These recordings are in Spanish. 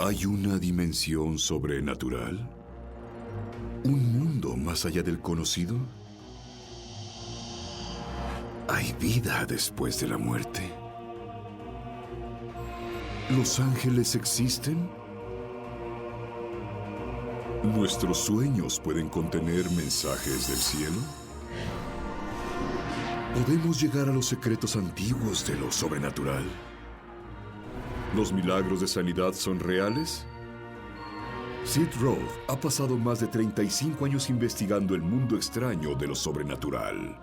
¿Hay una dimensión sobrenatural? ¿Un mundo más allá del conocido? ¿Hay vida después de la muerte? ¿Los ángeles existen? ¿Nuestros sueños pueden contener mensajes del cielo? ¿Podemos llegar a los secretos antiguos de lo sobrenatural? ¿Los milagros de sanidad son reales? Sid Roth ha pasado más de 35 años investigando el mundo extraño de lo sobrenatural.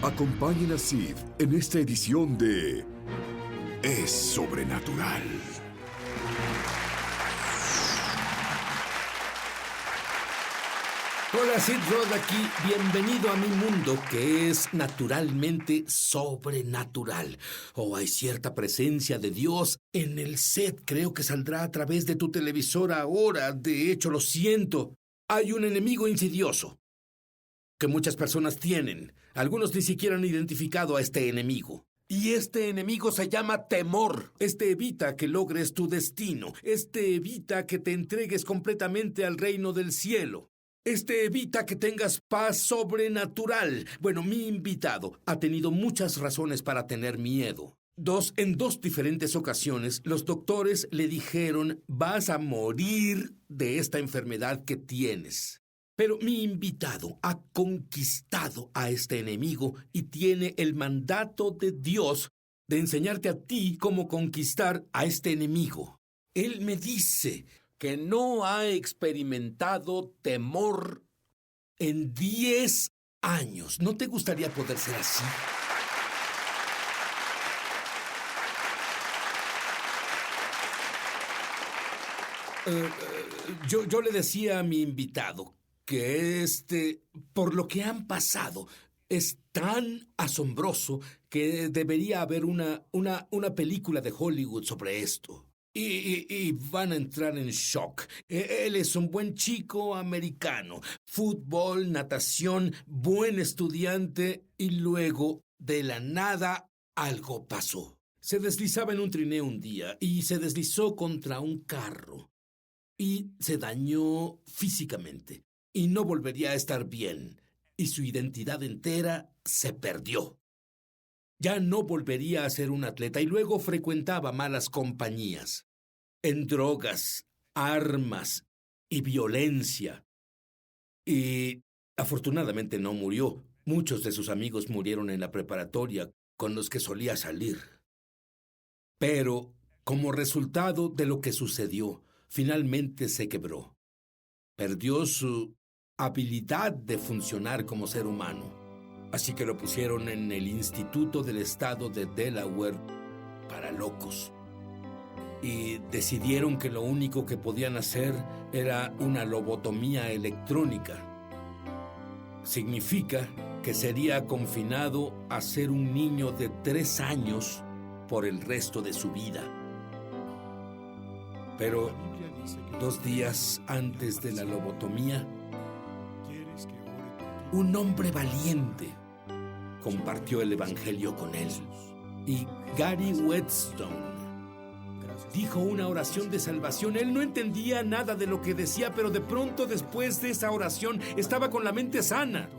Acompañen a Sid en esta edición de Es Sobrenatural. Hola, Sid Roth aquí. Bienvenido a mi mundo que es naturalmente sobrenatural. Hay cierta presencia de Dios en el set. Creo que saldrá a través de tu televisor ahora. De hecho, lo siento. Hay un enemigo insidioso que muchas personas tienen. Algunos ni siquiera han identificado a este enemigo. Y este enemigo se llama temor. Este evita que logres tu destino. Este evita que te entregues completamente al reino del cielo. Este evita que tengas paz sobrenatural. Bueno, mi invitado ha tenido muchas razones para tener miedo. En dos diferentes ocasiones, los doctores le dijeron, vas a morir de esta enfermedad que tienes. Pero mi invitado ha conquistado a este enemigo y tiene el mandato de Dios de enseñarte a ti cómo conquistar a este enemigo. Él me dice que no ha experimentado temor en 10 años. ¿No te gustaría poder ser así? Yo le decía a mi invitado que por lo que han pasado, es tan asombroso que debería haber una película de Hollywood sobre esto. Y van a entrar en shock. Él es un buen chico americano. Fútbol, natación, buen estudiante. Y luego, de la nada, algo pasó. Se deslizaba en un trineo un día y se deslizó contra un carro. Y se dañó físicamente. Y no volvería a estar bien. Y su identidad entera se perdió. Ya no volvería a ser un atleta y luego frecuentaba malas compañías. En drogas, armas y violencia. Y afortunadamente no murió. Muchos de sus amigos murieron en la preparatoria con los que solía salir. Pero, como resultado de lo que sucedió, finalmente se quebró. Perdió su habilidad de funcionar como ser humano. Así que lo pusieron en el Instituto del Estado de Delaware para locos. Y decidieron que lo único que podían hacer era una lobotomía electrónica. Significa que sería confinado a ser un niño de 3 años por el resto de su vida. Pero 2 días antes de la lobotomía, un hombre valiente compartió el evangelio con él. Y Gary Whetstone dijo una oración de salvación. Él no entendía nada de lo que decía, pero de pronto después de esa oración estaba con la mente sana.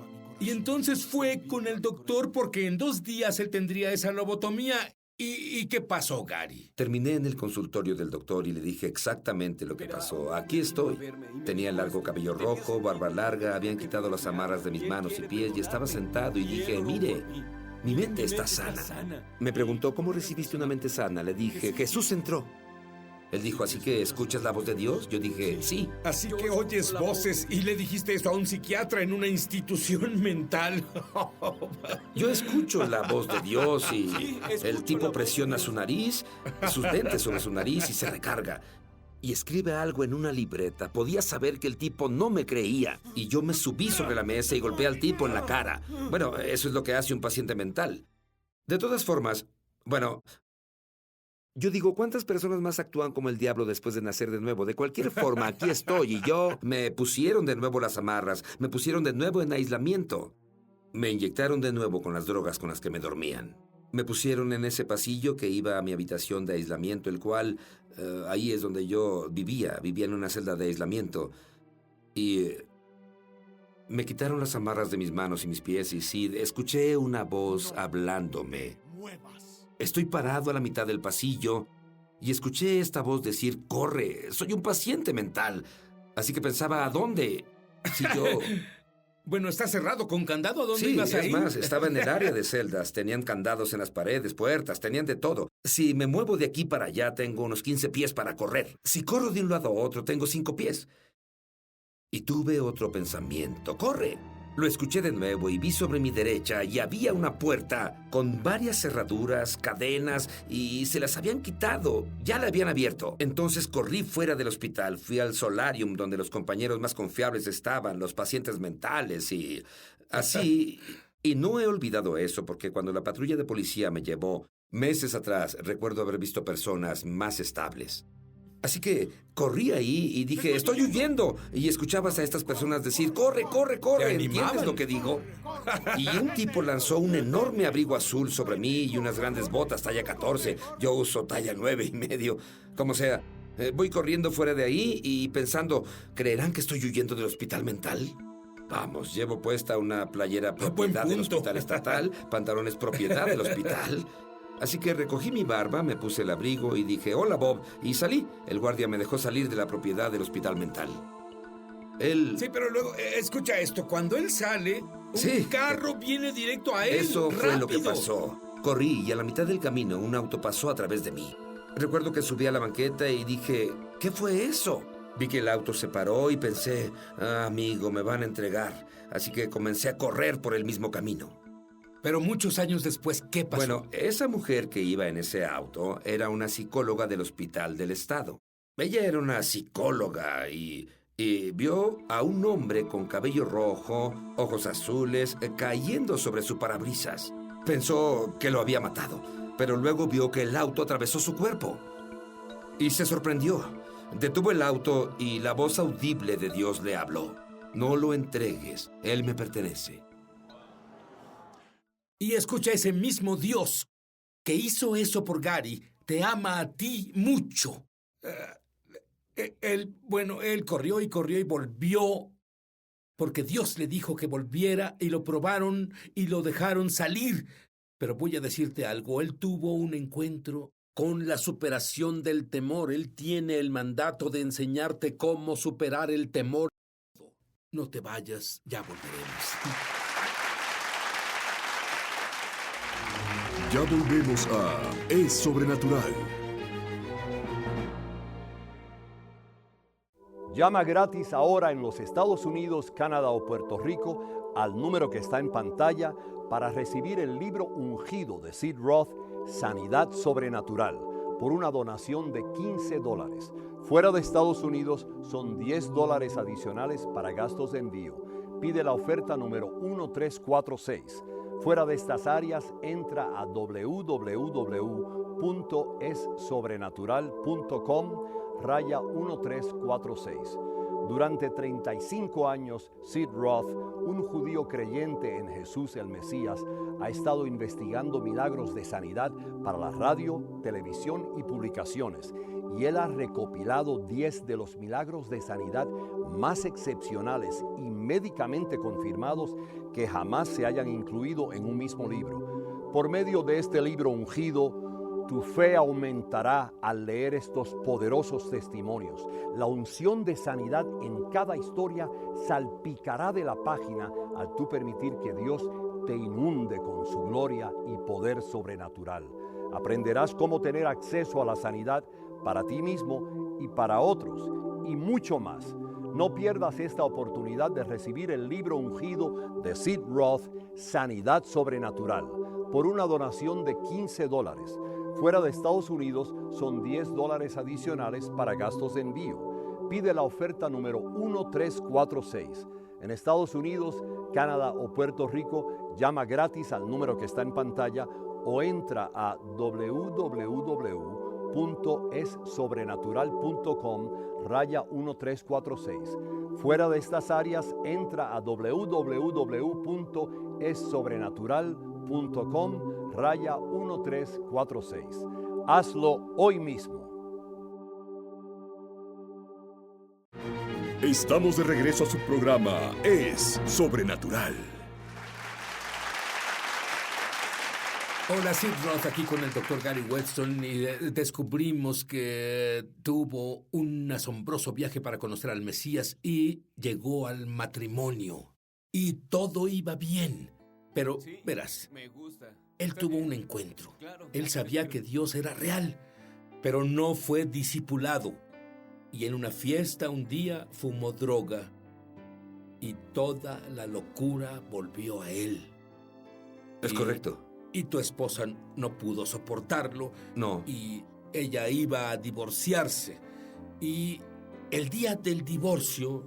Y entonces fue con el doctor porque en 2 días él tendría esa lobotomía. ¿Y qué pasó, Gary? Terminé en el consultorio del doctor y le dije exactamente lo que pasó. Aquí estoy. Tenía largo cabello rojo, barba larga, habían quitado las amarras de mis manos y pies y estaba sentado y dije, mire, mi mente está sana. Me preguntó, ¿cómo recibiste una mente sana? Le dije, Jesús entró. Él dijo, ¿así que escuchas la voz de Dios? Yo dije, sí. Así que oyes voces y le dijiste eso a un psiquiatra en una institución mental. Yo escucho la voz de Dios y el tipo presiona su nariz, sus dentes sobre su nariz y se recarga. Y escribe algo en una libreta. Podía saber que el tipo no me creía. Y yo me subí sobre la mesa y golpeé al tipo en la cara. Bueno, eso es lo que hace un paciente mental. De todas formas, bueno, yo digo, ¿cuántas personas más actúan como el diablo después de nacer de nuevo? De cualquier forma, aquí estoy y yo me pusieron de nuevo las amarras, me pusieron de nuevo en aislamiento. Me inyectaron de nuevo con las drogas con las que me dormían. Me pusieron en ese pasillo que iba a mi habitación de aislamiento, el cual, ahí es donde yo vivía en una celda de aislamiento. Y me quitaron las amarras de mis manos y mis pies y sí, escuché una voz hablándome. Estoy parado a la mitad del pasillo y escuché esta voz decir, corre, soy un paciente mental. Así que pensaba, ¿a dónde? Si yo... Bueno, está cerrado con candado. ¿A dónde ibas a ir? Sí, es más, estaba en el área de celdas. Tenían candados en las paredes, puertas, tenían de todo. Si me muevo de aquí para allá, tengo unos 15 pies para correr. Si corro de un lado a otro, tengo 5 pies. Y tuve otro pensamiento. ¡Corre! Lo escuché de nuevo y vi sobre mi derecha y había una puerta con varias cerraduras, cadenas y se las habían quitado. Ya la habían abierto. Entonces corrí fuera del hospital. Fui al solarium donde los compañeros más confiables estaban, los pacientes mentales y así. Y no he olvidado eso porque cuando la patrulla de policía me llevó meses atrás, recuerdo haber visto personas más estables. Así que corrí ahí y dije, estoy huyendo. Y escuchabas a estas personas decir, corre, corre, corre. ¿Entiendes lo que digo? Y un tipo lanzó un enorme abrigo azul sobre mí y unas grandes botas talla 14. Yo uso talla 9.5. Como sea, voy corriendo fuera de ahí y pensando, ¿creerán que estoy huyendo del hospital mental? Vamos, llevo puesta una playera propiedad del hospital estatal, pantalones propiedad del hospital. Así que recogí mi barba, me puse el abrigo y dije, hola Bob, y salí. El guardia me dejó salir de la propiedad del hospital mental. Él... Sí, pero luego, escucha esto, cuando él sale, un carro viene directo a él. Eso fue lo que pasó. Corrí y a la mitad del camino un auto pasó a través de mí. Recuerdo que subí a la banqueta y dije, ¿qué fue eso? Vi que el auto se paró y pensé, amigo, me van a entregar. Así que comencé a correr por el mismo camino. Pero muchos años después, ¿qué pasó? Bueno, esa mujer que iba en ese auto era una psicóloga del hospital del estado. Ella era una psicóloga y vio a un hombre con cabello rojo, ojos azules, cayendo sobre su parabrisas. Pensó que lo había matado, pero luego vio que el auto atravesó su cuerpo. Y se sorprendió. Detuvo el auto y la voz audible de Dios le habló. No lo entregues, él me pertenece. Y escucha, ese mismo Dios que hizo eso por Gary, te ama a ti mucho. Él corrió y corrió y volvió, porque Dios le dijo que volviera y lo probaron y lo dejaron salir. Pero voy a decirte algo, él tuvo un encuentro con la superación del temor. Él tiene el mandato de enseñarte cómo superar el temor. No te vayas, ya volveremos. Ya volvemos a Es Sobrenatural. Llama gratis ahora en los Estados Unidos, Canadá o Puerto Rico al número que está en pantalla para recibir el libro ungido de Sid Roth, Sanidad Sobrenatural, por una donación de $15. Fuera de Estados Unidos son $10 adicionales para gastos de envío. Pide la oferta número 1346. Fuera de estas áreas, entra a www.essobrenatural.com/1346. Durante 35 años, Sid Roth, un judío creyente en Jesús el Mesías, ha estado investigando milagros de sanidad para la radio, televisión y publicaciones. Y él ha recopilado 10 de los milagros de sanidad más excepcionales y médicamente confirmados que jamás se hayan incluido en un mismo libro. Por medio de este libro ungido, tu fe aumentará al leer estos poderosos testimonios. La unción de sanidad en cada historia salpicará de la página al tú permitir que Dios te inunde con su gloria y poder sobrenatural. Aprenderás cómo tener acceso a la sanidad para ti mismo y para otros, y mucho más. No pierdas esta oportunidad de recibir el libro ungido de Sid Roth, Sanidad Sobrenatural, por una donación de $15. Fuera de Estados Unidos son $10 adicionales para gastos de envío. Pide la oferta número 1346. En Estados Unidos, Canadá o Puerto Rico, llama gratis al número que está en pantalla o entra a www.essobrenatural.com/1346. Fuera de estas áreas, entra a www.essobrenatural.com 1346. Hazlo hoy mismo. Estamos de regreso a su programa Es Sobrenatural. Hola, Sid Roth, aquí con el doctor Gary Weston y descubrimos que tuvo un asombroso viaje para conocer al Mesías y llegó al matrimonio. Y todo iba bien, pero verás, él tuvo un encuentro. Él sabía que Dios era real, pero no fue discipulado. Y en una fiesta un día fumó droga y toda la locura volvió a él. Es correcto. Y tu esposa no pudo soportarlo. No. Y ella iba a divorciarse. Y el día del divorcio,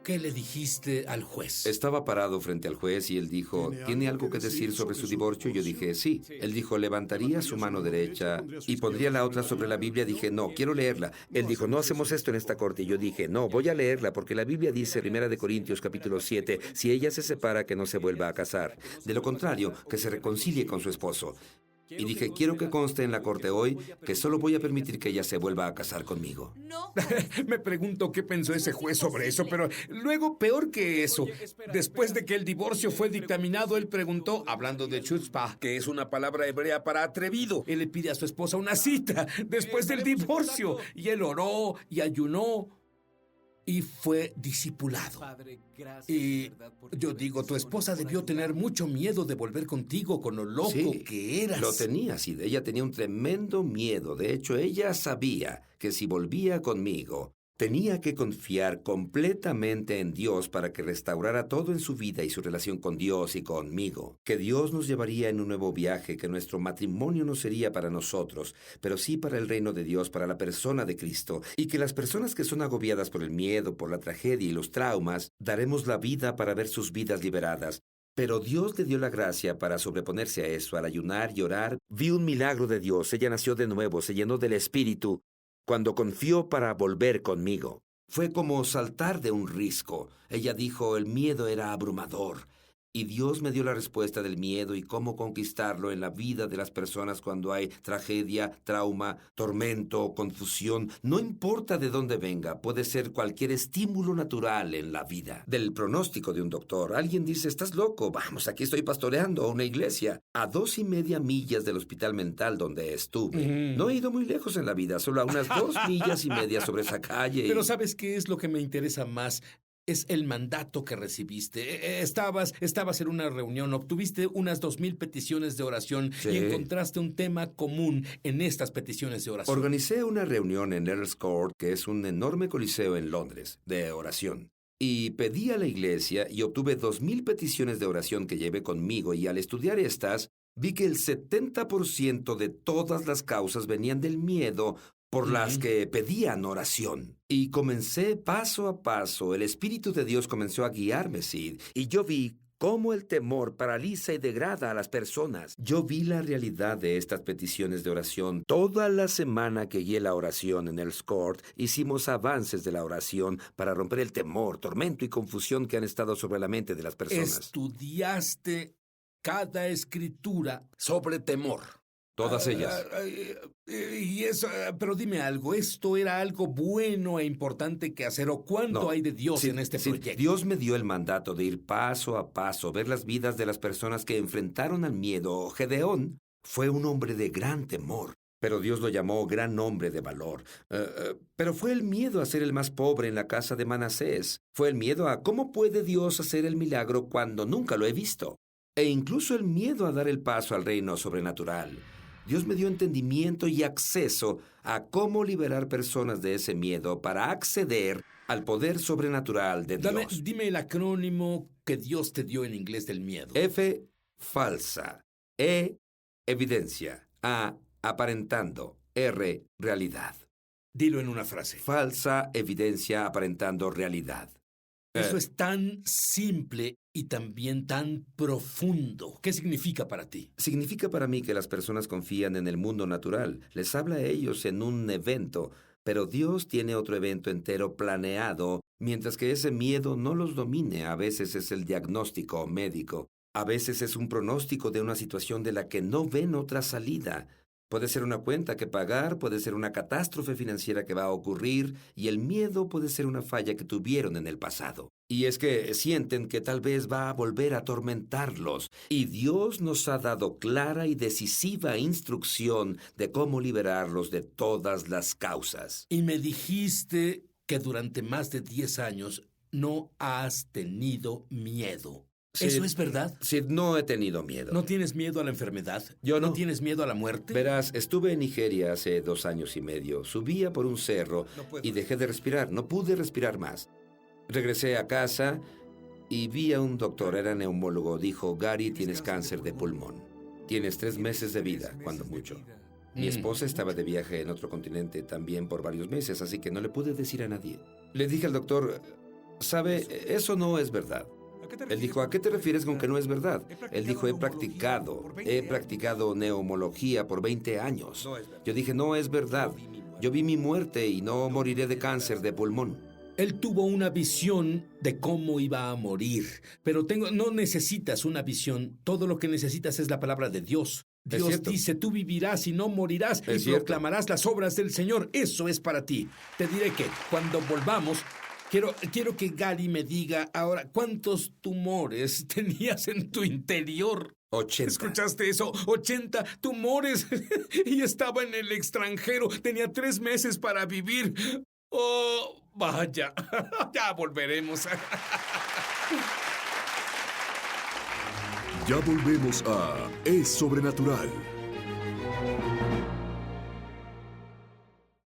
¿qué le dijiste al juez? Estaba parado frente al juez y él dijo, ¿tiene algo que decir sobre su divorcio? Yo dije, sí. Él dijo, levantaría su mano derecha y pondría la otra sobre la Biblia. Dije, no, quiero leerla. Él dijo, no hacemos esto en esta corte. Y yo dije, no, voy a leerla porque la Biblia dice, 1 Corintios capítulo 7, si ella se separa, que no se vuelva a casar. De lo contrario, que se reconcilie con su esposo. Y dije, quiero que conste en la corte hoy que solo voy a permitir que ella se vuelva a casar conmigo. No. Me pregunto qué pensó ese juez sobre eso, pero luego, peor que eso, después de que el divorcio fue dictaminado, él preguntó, hablando de chutzpah, que es una palabra hebrea para atrevido. Él le pide a su esposa una cita después del divorcio, y él oró y ayunó y fue discipulado. Y yo digo, tu esposa debió tener mucho miedo de volver contigo con lo loco que eras. Lo tenía, sí. Ella tenía un tremendo miedo. De hecho, ella sabía que si volvía conmigo, tenía que confiar completamente en Dios para que restaurara todo en su vida y su relación con Dios y conmigo. Que Dios nos llevaría en un nuevo viaje, que nuestro matrimonio no sería para nosotros, pero sí para el reino de Dios, para la persona de Cristo. Y que las personas que son agobiadas por el miedo, por la tragedia y los traumas, daremos la vida para ver sus vidas liberadas. Pero Dios le dio la gracia para sobreponerse a eso, al ayunar y orar. Vi un milagro de Dios. Ella nació de nuevo, se llenó del Espíritu cuando confió para volver conmigo. Fue como saltar de un risco. Ella dijo, el miedo era abrumador. Y Dios me dio la respuesta del miedo y cómo conquistarlo en la vida de las personas cuando hay tragedia, trauma, tormento, confusión. No importa de dónde venga, puede ser cualquier estímulo natural en la vida. Del pronóstico de un doctor, alguien dice, estás loco, vamos, aquí estoy pastoreando a una iglesia. A 2.5 millas del hospital mental donde estuve. No he ido muy lejos en la vida, solo a unas 2.5 millas sobre esa calle. Pero ¿sabes qué es lo que me interesa más? Es el mandato que recibiste. Estabas en una reunión, obtuviste unas 2,000 peticiones de oración y encontraste un tema común en estas peticiones de oración. Organicé una reunión en Earl's Court, que es un enorme coliseo en Londres, de oración. Y pedí a la iglesia y obtuve 2,000 peticiones de oración que llevé conmigo, y al estudiar estas, vi que el 70% de todas las causas venían del miedo por las que pedían oración. Y comencé paso a paso. El Espíritu de Dios comenzó a guiarme, Sid. Y yo vi cómo el temor paraliza y degrada a las personas. Yo vi la realidad de estas peticiones de oración. Toda la semana que guié la oración en el Court, hicimos avances de la oración para romper el temor, tormento y confusión que han estado sobre la mente de las personas. Estudiaste cada escritura sobre temor. Todas ellas. Y eso, pero dime algo, ¿esto era algo bueno e importante que hacer o cuánto hay de Dios en este proyecto? Dios me dio el mandato de ir paso a paso, ver las vidas de las personas que enfrentaron al miedo. Gedeón fue un hombre de gran temor, pero Dios lo llamó gran hombre de valor. Pero fue el miedo a ser el más pobre en la casa de Manasés. Fue el miedo a cómo puede Dios hacer el milagro cuando nunca lo he visto. E incluso el miedo a dar el paso al reino sobrenatural. Dios me dio entendimiento y acceso a cómo liberar personas de ese miedo para acceder al poder sobrenatural de Dios. Dime el acrónimo que Dios te dio en inglés del miedo. F, falsa. E, evidencia. A, aparentando. R, realidad. Dilo en una frase. Falsa evidencia aparentando realidad. Eso es tan simple y también tan profundo. ¿Qué significa para ti? Significa para mí que las personas confían en el mundo natural. Les habla a ellos en un evento, pero Dios tiene otro evento entero planeado, mientras que ese miedo no los domine. A veces es el diagnóstico médico. A veces es un pronóstico de una situación de la que no ven otra salida. Puede ser una cuenta que pagar, puede ser una catástrofe financiera que va a ocurrir, y el miedo puede ser una falla que tuvieron en el pasado. Y es que sienten que tal vez va a volver a atormentarlos. Y Dios nos ha dado clara y decisiva instrucción de cómo liberarlos de todas las causas. Y me dijiste que durante más de 10 años no has tenido miedo. ¿Eso es verdad? Sí, no he tenido miedo. ¿No tienes miedo a la enfermedad? Yo no. ¿No tienes miedo a la muerte? Verás, estuve en Nigeria hace 2 años y medio. Subía por un cerro y dejé de respirar. No pude respirar más. Regresé a casa y vi a un doctor, era neumólogo. Dijo, Gary, tienes cáncer de pulmón. Tienes 3 meses de vida, cuando mucho. Mi esposa estaba de viaje en otro continente también por varios meses, así que no le pude decir a nadie. Le dije al doctor, ¿sabe? Eso no es verdad. Él dijo, ¿a qué te refieres con que no es verdad? Él dijo, he practicado neumología por 20 años. Yo dije, no es verdad. Yo vi mi muerte y no moriré de cáncer de pulmón. Él tuvo una visión de cómo iba a morir. Pero no necesitas una visión. Todo lo que necesitas es la palabra de Dios. Dios dice, tú vivirás y no morirás y proclamarás las obras del Señor. Eso es para ti. Te diré que cuando volvamos, quiero que Gary me diga ahora cuántos tumores tenías en tu interior. 80. ¿Escuchaste eso? 80 tumores. Y estaba en el extranjero. Tenía 3 meses para vivir. Oh, vaya. Ya volveremos. Ya volvemos a Es Sobrenatural.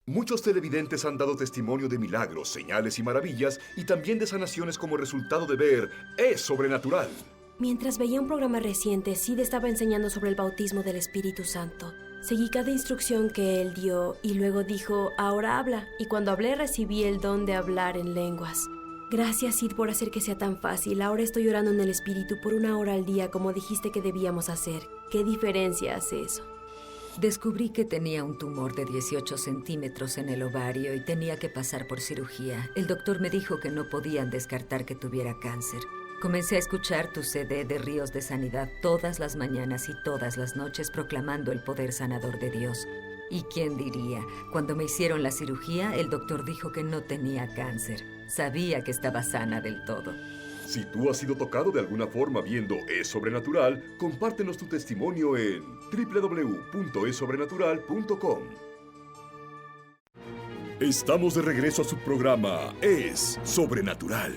Muchos televidentes han dado testimonio de milagros, señales y maravillas, y también de sanaciones como resultado de ver Es Sobrenatural. Mientras veía un programa reciente, Sid estaba enseñando sobre el bautismo del Espíritu Santo. Seguí cada instrucción que él dio y luego dijo, ahora habla. Y cuando hablé recibí el don de hablar en lenguas. Gracias, Sid, por hacer que sea tan fácil. Ahora estoy orando en el Espíritu por 1 hora al día como dijiste que debíamos hacer. ¿Qué diferencia hace eso? Descubrí que tenía un tumor de 18 centímetros en el ovario y tenía que pasar por cirugía. El doctor me dijo que no podían descartar que tuviera cáncer. Comencé a escuchar tu CD de Ríos de Sanidad todas las mañanas y todas las noches proclamando el poder sanador de Dios. ¿Y quién diría? Cuando me hicieron la cirugía, el doctor dijo que no tenía cáncer. Sabía que estaba sana del todo. Si tú has sido tocado de alguna forma viendo Es Sobrenatural, compártenos tu testimonio en www.esobrenatural.com. Estamos de regreso a su programa Es Sobrenatural.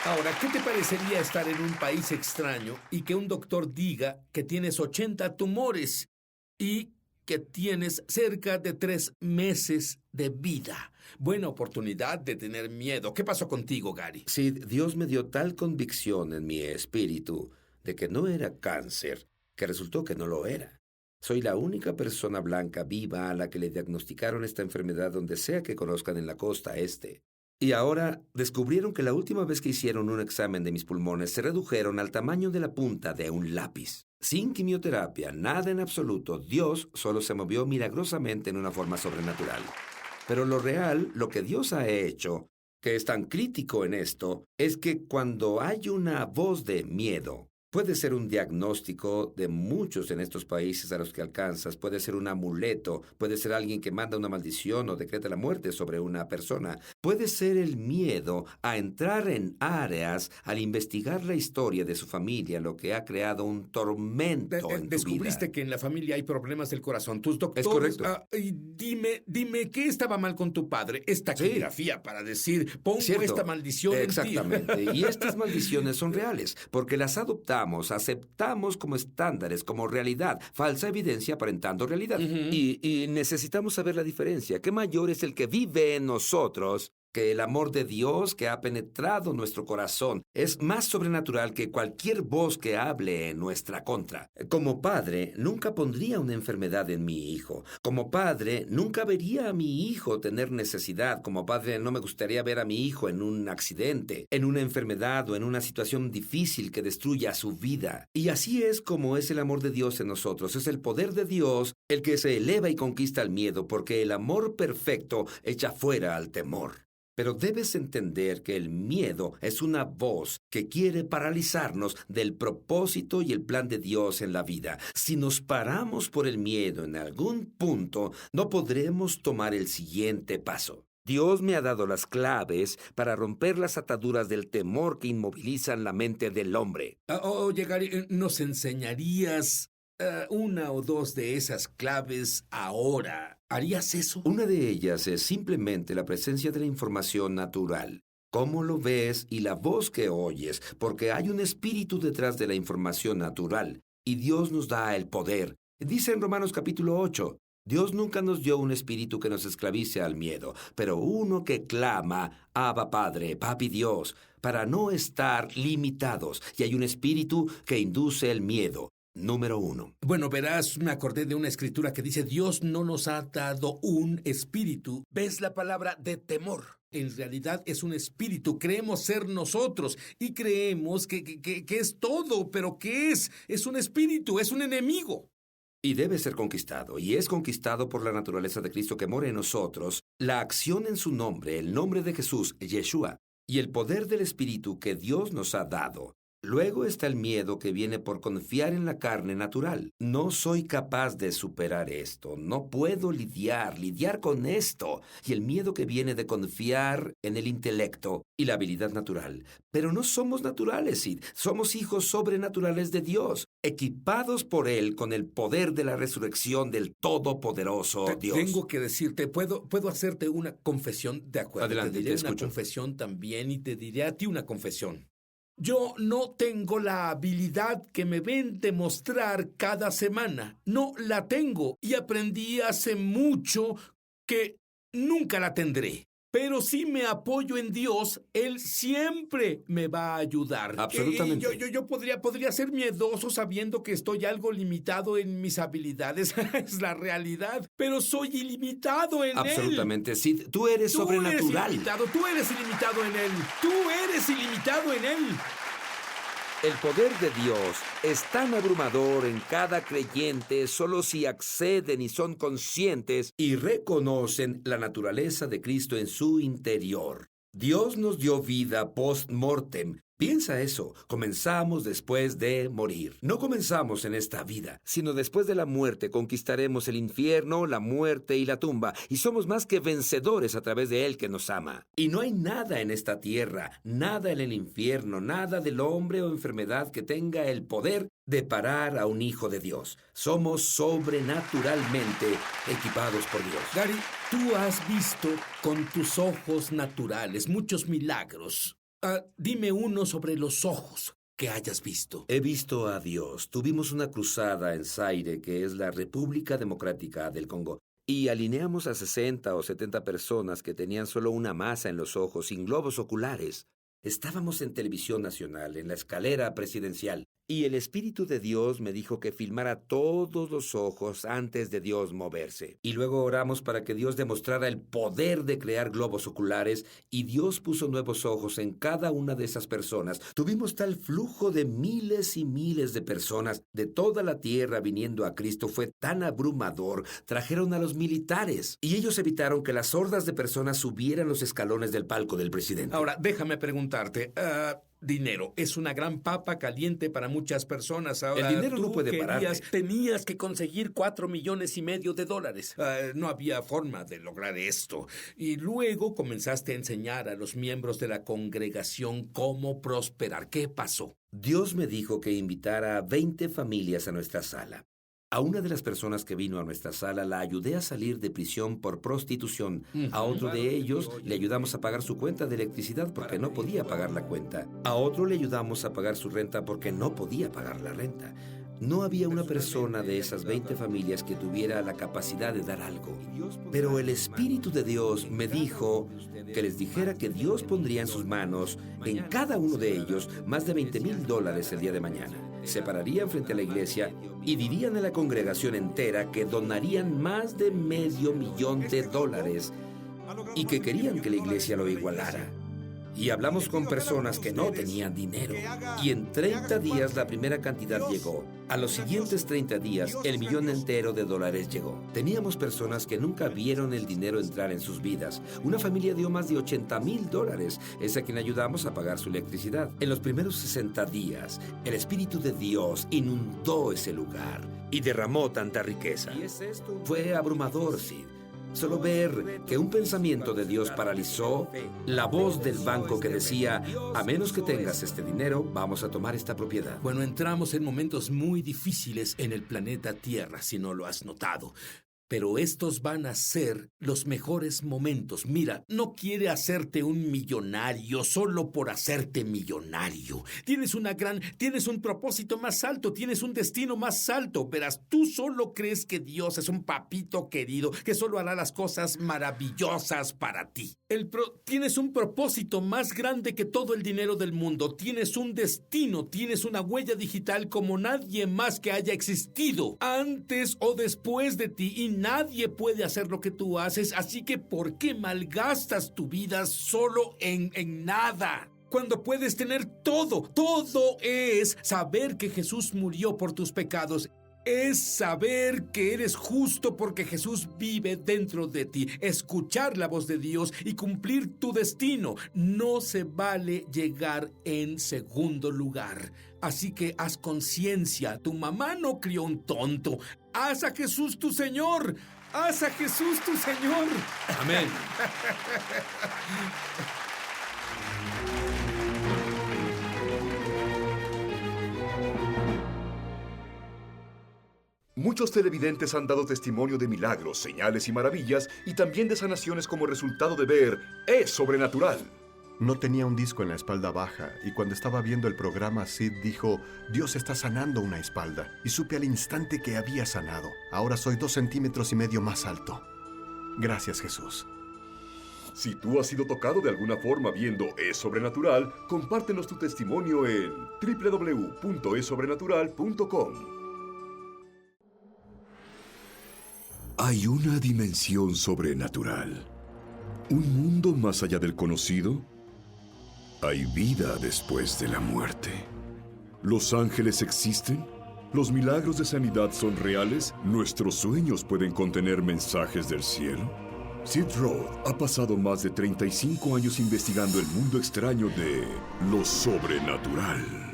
Ahora, ¿qué te parecería estar en un país extraño y que un doctor diga que tienes 80 tumores y que tienes cerca de 3 meses de vida? Buena oportunidad de tener miedo. ¿Qué pasó contigo, Gary? Sí, Dios me dio tal convicción en mi espíritu de que no era cáncer, que resultó que no lo era. Soy la única persona blanca viva a la que le diagnosticaron esta enfermedad donde sea que conozcan en la costa este. Y ahora descubrieron que la última vez que hicieron un examen de mis pulmones se redujeron al tamaño de la punta de un lápiz. Sin quimioterapia, nada en absoluto, Dios solo se movió milagrosamente en una forma sobrenatural. Pero lo real, lo que Dios ha hecho, que es tan crítico en esto, es que cuando hay una voz de miedo, puede ser un diagnóstico de muchos en estos países a los que alcanzas, puede ser un amuleto, puede ser alguien que manda una maldición o decreta la muerte sobre una persona, puede ser el miedo a entrar en áreas al investigar la historia de su familia, lo que ha creado un tormento en tu vida. Descubriste que en la familia hay problemas del corazón. Tus doctores... Es correcto. Y dime, ¿qué estaba mal con tu padre? Esta taquigrafía para decir, pongo esta maldición en ti. Exactamente. Y estas maldiciones son reales, porque las aceptamos como estándares, como realidad, falsa evidencia aparentando realidad. Y necesitamos saber la diferencia. ¿Qué mayor es el que vive en nosotros que el amor de Dios que ha penetrado nuestro corazón? Es más sobrenatural que cualquier voz que hable en nuestra contra. Como padre, nunca pondría una enfermedad en mi hijo. Como padre, nunca vería a mi hijo tener necesidad. Como padre, no me gustaría ver a mi hijo en un accidente, en una enfermedad o en una situación difícil que destruya su vida. Y así es como es el amor de Dios en nosotros. Es el poder de Dios el que se eleva y conquista el miedo, porque el amor perfecto echa fuera al temor. Pero debes entender que el miedo es una voz que quiere paralizarnos del propósito y el plan de Dios en la vida. Si nos paramos por el miedo en algún punto, no podremos tomar el siguiente paso. Dios me ha dado las claves para romper las ataduras del temor que inmovilizan la mente del hombre. Oye, Gary, ¿nos enseñarías una o dos de esas claves ahora? ¿Harías eso? Una de ellas es simplemente la presencia de la información natural. Cómo lo ves y la voz que oyes, porque hay un espíritu detrás de la información natural, y Dios nos da el poder. Dice en Romanos capítulo 8, Dios nunca nos dio un espíritu que nos esclavice al miedo, pero uno que clama, Abba Padre, Papi Dios, para no estar limitados. Y hay un espíritu que induce el miedo. Número 1. Bueno, verás, me acordé de una escritura que dice, Dios no nos ha dado un espíritu. ¿Ves la palabra de temor? En realidad es un espíritu. Creemos ser nosotros y creemos que es todo, pero ¿qué es? Es un espíritu, es un enemigo. Y debe ser conquistado, y es conquistado por la naturaleza de Cristo que mora en nosotros, la acción en su nombre, el nombre de Jesús, Yeshua, y el poder del Espíritu que Dios nos ha dado. Luego está el miedo que viene por confiar en la carne natural. No soy capaz de superar esto, no puedo lidiar con esto. Y el miedo que viene de confiar en el intelecto y la habilidad natural. Pero no somos naturales, Sid. Somos hijos sobrenaturales de Dios, equipados por Él con el poder de la resurrección del Todopoderoso Dios. Tengo que decirte, ¿puedo hacerte una confesión? De acuerdo, Adelante, te diré te una escucho. confesión también y te diré a ti una confesión. Yo no tengo la habilidad que me ven demostrar cada semana. No la tengo y aprendí hace mucho que nunca la tendré. Pero si me apoyo en Dios, Él siempre me va a ayudar. Absolutamente. Yo podría ser miedoso sabiendo que estoy algo limitado en mis habilidades. Es la realidad. Pero soy ilimitado en Él. Absolutamente, Sid. Tú eres sobrenatural. Tú eres ilimitado en Él. Tú eres ilimitado en Él. El poder de Dios es tan abrumador en cada creyente solo si acceden y son conscientes y reconocen la naturaleza de Cristo en su interior. Dios nos dio vida post-mortem. Piensa eso, comenzamos después de morir. No comenzamos en esta vida, sino después de la muerte conquistaremos el infierno, la muerte y la tumba, y somos más que vencedores a través de Él que nos ama. Y no hay nada en esta tierra, nada en el infierno, nada del hombre o enfermedad que tenga el poder de parar a un hijo de Dios. Somos sobrenaturalmente equipados por Dios. Gary, tú has visto con tus ojos naturales muchos milagros. Dime uno sobre los ojos que hayas visto. He visto a Dios. Tuvimos una cruzada en Zaire, que es la República Democrática del Congo, y alineamos a 60 o 70 personas que tenían solo una masa en los ojos, sin globos oculares. Estábamos en televisión nacional, en la escalera presidencial, y el Espíritu de Dios me dijo que filmara todos los ojos antes de Dios moverse. Y luego oramos para que Dios demostrara el poder de crear globos oculares, y Dios puso nuevos ojos en cada una de esas personas. Tuvimos tal flujo de miles y miles de personas de toda la tierra viniendo a Cristo. Fue tan abrumador. Trajeron a los militares, y ellos evitaron que las hordas de personas subieran los escalones del palco del presidente. Ahora, déjame preguntarte, dinero es una gran papa caliente para muchas personas. Ahora, el dinero no puede pararte. Tenías que conseguir $4,5 millones. No había forma de lograr esto. Y luego comenzaste a enseñar a los miembros de la congregación cómo prosperar. ¿Qué pasó? Dios me dijo que invitara a 20 familias a nuestra sala. A una de las personas que vino a nuestra sala la ayudé a salir de prisión por prostitución. A otro de ellos le ayudamos a pagar su cuenta de electricidad porque no podía pagar la cuenta. A otro le ayudamos a pagar su renta porque no podía pagar la renta. No había una persona de esas 20 familias que tuviera la capacidad de dar algo. Pero el Espíritu de Dios me dijo que les dijera que Dios pondría en sus manos, en cada uno de ellos, más de $20,000 el día de mañana. Se pararían frente a la iglesia y dirían a la congregación entera que donarían más de $500,000 y que querían que la iglesia lo igualara. Y hablamos con personas que no tenían dinero. Y en 30 días la primera cantidad llegó. A los siguientes 30 días, el millón entero de dólares llegó. Teníamos personas que nunca vieron el dinero entrar en sus vidas. Una familia dio más de $80,000. Es a quien ayudamos a pagar su electricidad. En los primeros 60 días, el Espíritu de Dios inundó ese lugar y derramó tanta riqueza. Fue abrumador, Sid. Solo ver que un pensamiento de Dios paralizó la voz del banco que decía, a menos que tengas este dinero, vamos a tomar esta propiedad. Bueno, entramos en momentos muy difíciles en el planeta Tierra, si no lo has notado. Pero estos van a ser los mejores momentos. Mira, no quiere hacerte un millonario solo por hacerte millonario. Tienes un propósito más alto, tienes un destino más alto. Verás, tú solo crees que Dios es un papito querido que solo hará las cosas maravillosas para ti. Tienes un propósito más grande que todo el dinero del mundo. Tienes un destino, tienes una huella digital como nadie más que haya existido antes o después de ti, y nadie puede hacer lo que tú haces, así que ¿por qué malgastas tu vida solo en nada? Cuando puedes tener todo. Todo es saber que Jesús murió por tus pecados. Es saber que eres justo porque Jesús vive dentro de ti. Escuchar la voz de Dios y cumplir tu destino. No se vale llegar en segundo lugar. Así que haz conciencia. Tu mamá no crió un tonto. Haz a Jesús tu Señor. Haz a Jesús tu Señor. Amén. Muchos televidentes han dado testimonio de milagros, señales y maravillas, y también de sanaciones como resultado de ver Es Sobrenatural. No tenía un disco en la espalda baja, y cuando estaba viendo el programa, Sid dijo, Dios está sanando una espalda, y supe al instante que había sanado. Ahora soy 2,5 centímetros más alto. Gracias, Jesús. Si tú has sido tocado de alguna forma viendo Es Sobrenatural, compártenos tu testimonio en www.esobrenatural.com. Hay una dimensión sobrenatural. ¿Un mundo más allá del conocido? Hay vida después de la muerte. ¿Los ángeles existen? ¿Los milagros de sanidad son reales? ¿Nuestros sueños pueden contener mensajes del cielo? Sid Roth ha pasado más de 35 años investigando el mundo extraño de lo sobrenatural.